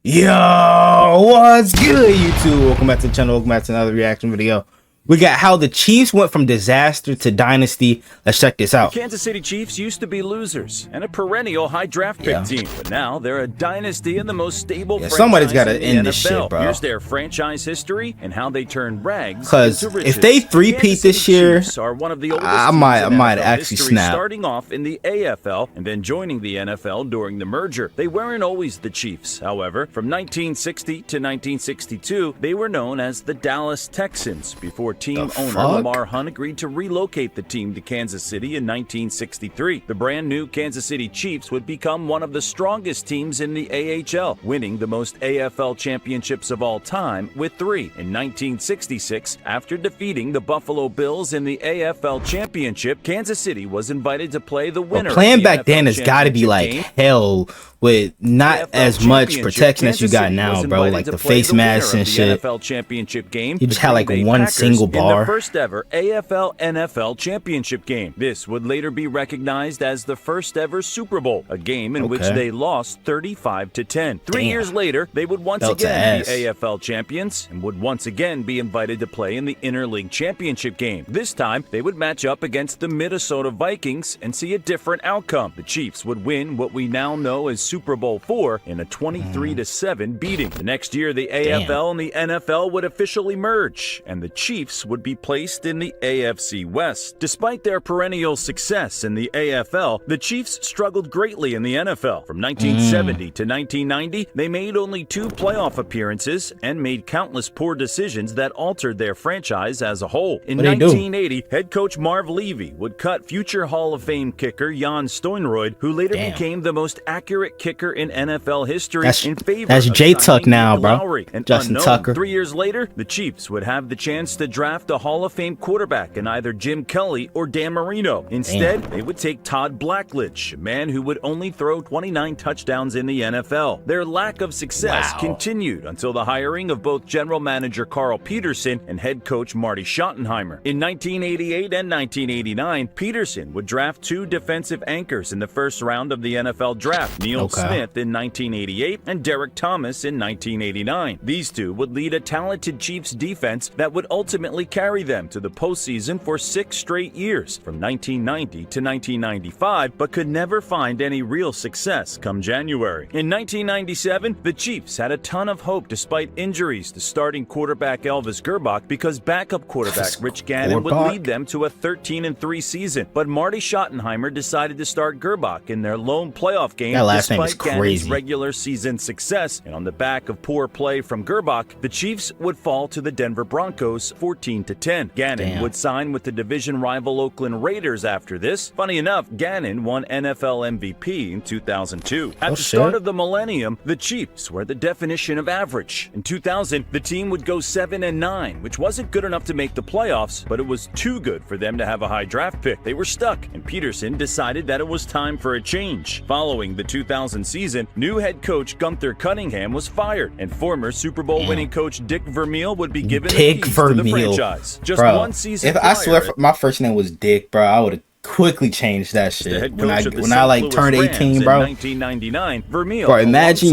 Yo, what's good, YouTube? Welcome back to the channel. Welcome back to another reaction video. We got how the Chiefs went from disaster to dynasty. Let's check this out. The Kansas City Chiefs used to be losers and a perennial high draft pick team, but now they're a dynasty and the most stable franchise somebody's got to in end the this NFL. shit, bro. Here's their franchise history and how they turned rags Because into riches. if they three-peat this year, are one of the oldest I might NFL actually history, snap. starting off in the AFL and then joining the NFL during the merger. They weren't always the Chiefs, however. From 1960 to 1962, they were known as the Dallas Texans before team owner Lamar Hunt agreed to relocate the team to Kansas City in 1963. The brand new Kansas City Chiefs would become one of the strongest teams in the AHL, winning the most AFL championships of all time with 3. In 1966, after defeating the Buffalo Bills in the AFL championship, Kansas City was invited to play the winner. Playing back then has got to be like hell, with not as much protection as you got now, bro. Like the face masks and shit. NFL championship game. You just had like one single bar. In the first ever AFL NFL championship game. This would later be recognized as the first ever Super Bowl, a game in which they lost 35-10. 3 years later, they would once again be AFL champions and would once again be invited to play in the Interleague championship game. This time, they would match up against the Minnesota Vikings and see a different outcome. The Chiefs would win what we now know as Super Bowl IV in a 23-7 beating. The next year, the AFL and the NFL would officially merge, and the Chiefs would be placed in the AFC West. Despite their perennial success in the AFL, the Chiefs struggled greatly in the NFL. From 1970 to 1990, they made only 2 playoff appearances and made countless poor decisions that altered their franchise as a whole. In 1980, head coach Marv Levy would cut future Hall of Fame kicker Jan Stoinroyd, who later became the most accurate kicker in NFL history, in favor that's of J-Tuck now, bro. Lowry, and Justin Tucker. 3 years later, the Chiefs would have the chance to draft a Hall of Fame quarterback in either Jim Kelly or Dan Marino. Instead, they would take Todd Blackledge, a man who would only throw 29 touchdowns in the NFL. Their lack of success continued until the hiring of both general manager Carl Peterson and head coach Marty Schottenheimer. In 1988 and 1989, Peterson would draft 2 defensive anchors in the first round of the NFL draft, Neil Smith in 1988 and Derek Thomas in 1989. These 2 would lead a talented Chiefs defense that would ultimately carry them to the postseason for 6 straight years, from 1990 to 1995, but could never find any real success come January. In 1997, the Chiefs had a ton of hope despite injuries to starting quarterback Elvis Gerbach, because backup quarterback Rich Gannon would lead them to a 13-3 season. But Marty Schottenheimer decided to start Gerbach in their lone playoff game despite Gannon's regular season success, and on the back of poor play from Gerbach, the Chiefs would fall to the Denver Broncos 14-10. Gannon would sign with the division rival Oakland Raiders after this. Funny enough, Gannon won NFL MVP in 2002. At the start of the millennium, the Chiefs were the definition of average. In 2000, the team would go 7-9, which wasn't good enough to make the playoffs, but it was too good for them to have a high draft pick. They were stuck, and Peterson decided that it was time for a change. Following the 2000 season, new head coach Gunther Cunningham was fired, and former Super Bowl winning coach Dick Vermeil would be given the keys to the franchise. Just one season prior, I swear my first name was Dick, bro, I would have quickly changed that shit when I like turned 18, bro. 1999, Vermeil, bro, imagine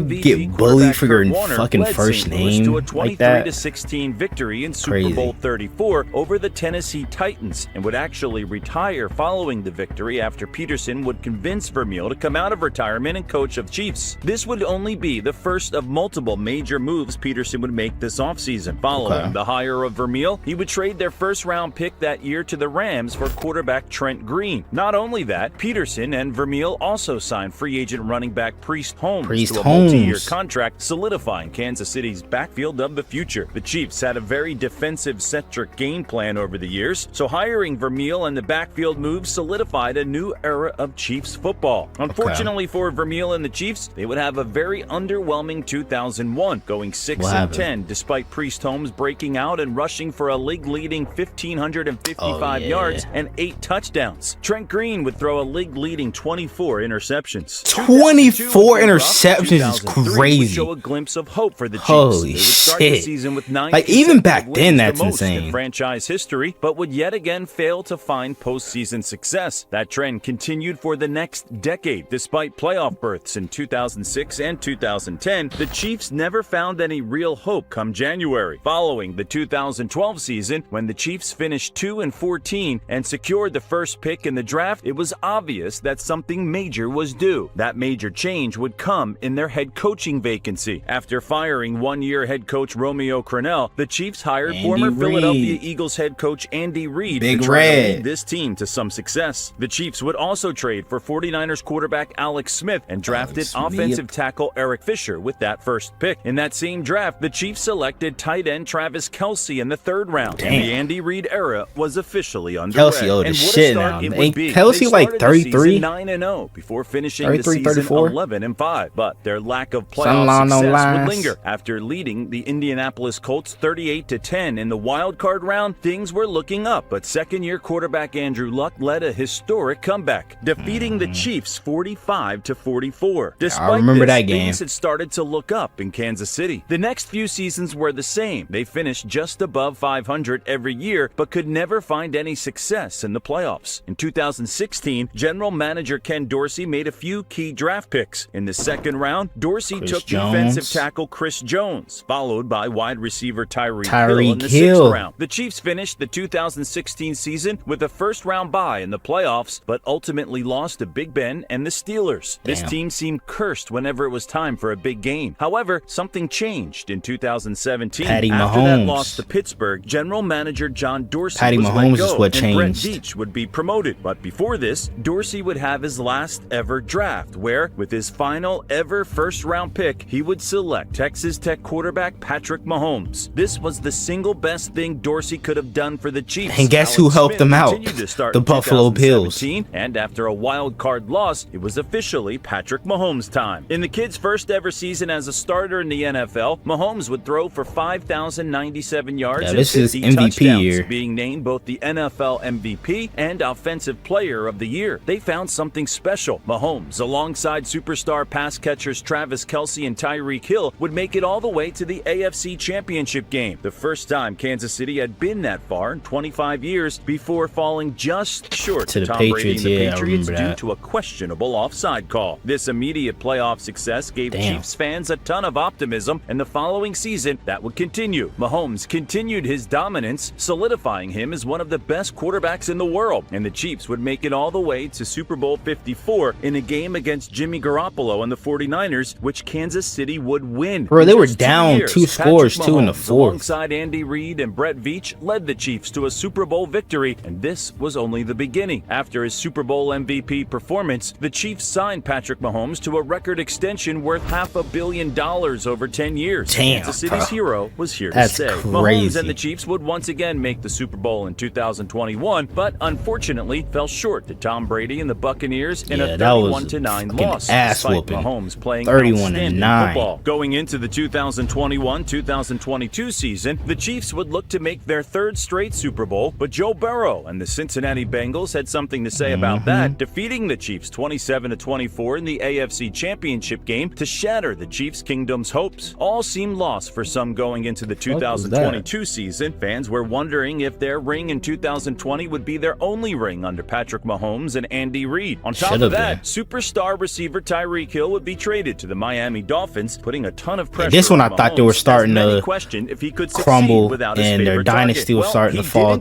you get bullied for your fucking first name to a like that. 23-16 victory in Super Bowl 34 over the Tennessee Titans, and would actually retire following the victory after Peterson would convince Vermeil to come out of retirement and coach of Chiefs. This would only be the first of multiple major moves Peterson would make this offseason. Following the hire of Vermeil, he would trade their first-round pick that year to the Rams for quarterback Trent Green. Not only that, Peterson and Vermeil also signed free agent running back Priest Holmes to a multi-year contract, solidifying Kansas City's backfield of the future. The Chiefs had a very defensive-centric game plan over the years, so hiring Vermeil and the backfield move solidified a new era of Chiefs football. Unfortunately for Vermeil and the Chiefs, they would have a very underwhelming 2001, going 6-10 despite Priest Holmes breaking out and rushing for a league-leading 1,555 yards and 8 touchdowns touchdowns. Trent Green would throw a league-leading 24 interceptions. 24 interceptions is crazy. Would show a glimpse of hope for the Chiefs. Holy they would start the shit. season with 9 like even back consecutive then, wins, that's the most insane. in franchise history, but would yet again fail to find postseason success. That trend continued for the next decade. Despite playoff berths in 2006 and 2010, the Chiefs never found any real hope come January. Following the 2012 season, when the Chiefs finished 2-14 and secured the first pick in the draft, it was obvious that something major was due. That major change would come in their head coaching vacancy. After firing one-year head coach Romeo Crennel, the Chiefs hired former Philadelphia Eagles head coach Andy Reid to try to lead this team to some success. The Chiefs would also trade for 49ers quarterback Alex Smith and drafted offensive tackle Eric Fisher with that first pick. In that same draft, the Chiefs selected tight end Travis Kelce in the 3rd round. And the Andy Reid era was officially underway. Kelce old as shit now. Ain't Kelce like 33? 9-0 before finishing 33, the season 34? 11-5. But their lack of playoff success would linger. After leading the Indianapolis Colts 38-10 in the wild card round, things were looking up, but second-year quarterback Andrew Luck led a historic comeback, defeating the Chiefs 45-44. Despite this, things had started to look up in Kansas City. The next few seasons were the same. They finished just above 500 every year, but could never find any success in the playoffs. In 2016, general manager Ken Dorsey made a few key draft picks. In the 2nd round, Dorsey took defensive tackle Chris Jones, followed by wide receiver Tyreek Hill in the 6th round. The Chiefs finished the 2016 season with a first-round bye in the playoffs, but ultimately lost to Big Ben and the Steelers. This team seemed cursed whenever it was time for a big game. However, something changed in 2017. After that loss to Pittsburgh, general manager John Dorsey was let go, and Brett Veach would be promoted. But before this, Dorsey would have his last ever draft, where, with his final ever first-round pick, he would select Texas Tech quarterback Patrick Mahomes. This was the single best thing Dorsey could have done for the Chiefs. And guess who helped them out? The Buffalo Bills. And after a wild card loss, it was officially Patrick Mahomes' time. In the kid's first ever season as a starter in the NFL, Mahomes would throw for 5,097 yards and 50 touchdowns, being named both the NFL MVP and Offensive Player of the Year. They found something special. Mahomes, alongside superstar pass catchers Travis Kelce and Tyreek Hill, would make it all the way to the AFC Championship game, the first time Kansas City had been that far in 25 years, before falling just short to Tom Brady and the Patriots due to a questionable offside call. This immediate playoff success gave Chiefs fans a ton of optimism, and the following season that would continue. Mahomes continued his dominance, solidifying him as one of the best quarterbacks in the world, and the Chiefs would make it all the way to Super Bowl 54 in a game against Jimmy Garoppolo and the 49ers, which Kansas City would win. Bro, they were down 2 scores, 2 in the 4th. Alongside Andy Reid and Brett Veach, led the Chiefs to a Super Bowl victory, and this was only the beginning. After his Super Bowl MVP performance, the Chiefs signed Patrick Mahomes to a record extension worth $500 million over 10 years. Kansas City's hero was here to stay. Mahomes and the Chiefs would once again make the Super Bowl in 2021, but unfortunately fell short to Tom Brady and the Buccaneers in a 31-9 loss, despite Mahomes playing outstanding football. Going into the 2021-2022 season, the Chiefs would look to make their 3rd straight Super Bowl, but Joe Burrow and the Cincinnati Bengals had something to say about that, defeating the Chiefs 27-24 in the AFC Championship game to shatter the Chiefs' kingdom's hopes. All seemed lost for some going into the 2022 season. Fans were wondering if their ring in 2020 would be their only ring under Patrick Mahomes and Andy Reid. On top of that, superstar receiver Tyreek Hill would be traded to the Miami Dolphins, putting a ton of pressure. This one I thought they were starting to if he could crumble, and their dynasty was starting to fall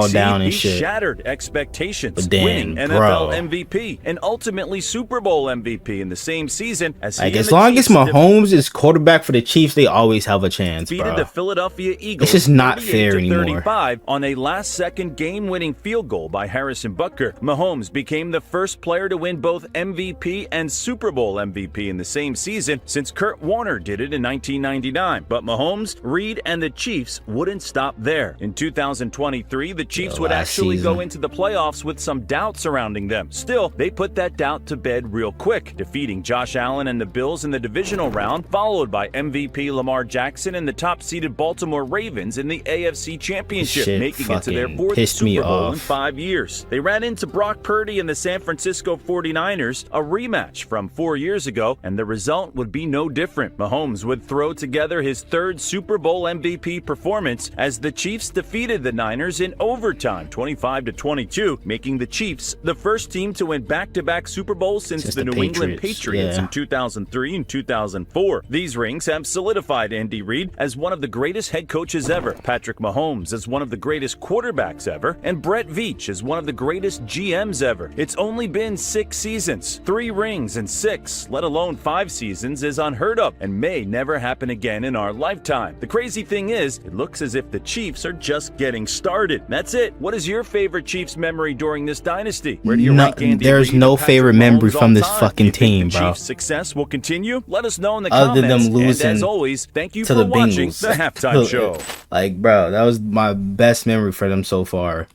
down and shit. He shattered expectations, winning NFL MVP and ultimately Super Bowl MVP in the same season as like, as long as Mahomes is quarterback for the Chiefs, they always have a chance, bro. The Philadelphia Eagles. This is not fair anymore. On a last-second game-winning field goal by Harrison Butker, Mahomes became the first player to win both MVP and Super Bowl MVP in the same season since Kurt Warner did it in 1999. But Mahomes, Reid, and the Chiefs wouldn't stop there. In 2023, the Chiefs would actually go into the playoffs with some doubt surrounding them. Still, they put that doubt to bed real quick, defeating Josh Allen and the Bills in the divisional round, followed by MVP Lamar Jackson and the top-seeded Baltimore Ravens in the AFC Championship, making it to their 4th Super Bowl in 5 years. years. They ran into Brock Purdy and the San Francisco 49ers, a rematch from 4 years ago, and the result would be no different. Mahomes would throw together his third Super Bowl MVP performance as the Chiefs defeated the Niners in overtime, 25-22, making the Chiefs the first team to win back-to-back Super Bowls since the New England Patriots in 2003 and 2004. These rings have solidified Andy Reid as one of the greatest head coaches ever, Patrick Mahomes as one of the greatest quarterbacks ever, and Brett Veach as one of the greatest GMs ever. It's only been 6 seasons. 3 rings in 6, let alone 5 seasons, is unheard of and may never happen again in our lifetime. The crazy thing is, it looks as if the Chiefs are just getting started. That's it. What is your favorite Chiefs memory during this dynasty? Where do you rank Andy There's Reid no and Patrick favorite memory Mahomes from this all-time? fucking Do you team, think the bro. Chiefs' success will continue? Let us know in the Other comments. than losing and as always, thank you to for the watching Bengals. the halftime show. Like, bro, that was my best memory for them so far.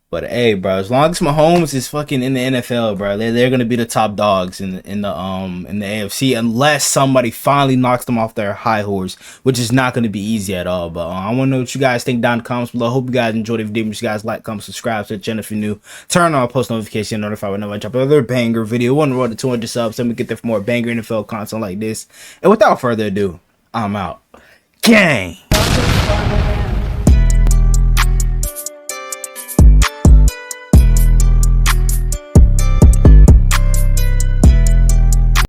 But hey, bro, as long as Mahomes is fucking in the NFL, bro, they're gonna be the top dogs in the AFC unless somebody finally knocks them off their high horse, which is not gonna be easy at all. But I want to know what you guys think down in the comments below. Hope you guys enjoyed the video. Make sure you guys like, comment, subscribe to the channel if you're new. Turn on post notification, notified whenever I drop another banger video. One road to 200 subs, so we get there for more banger NFL content like this. And without further ado, I'm out. Gang.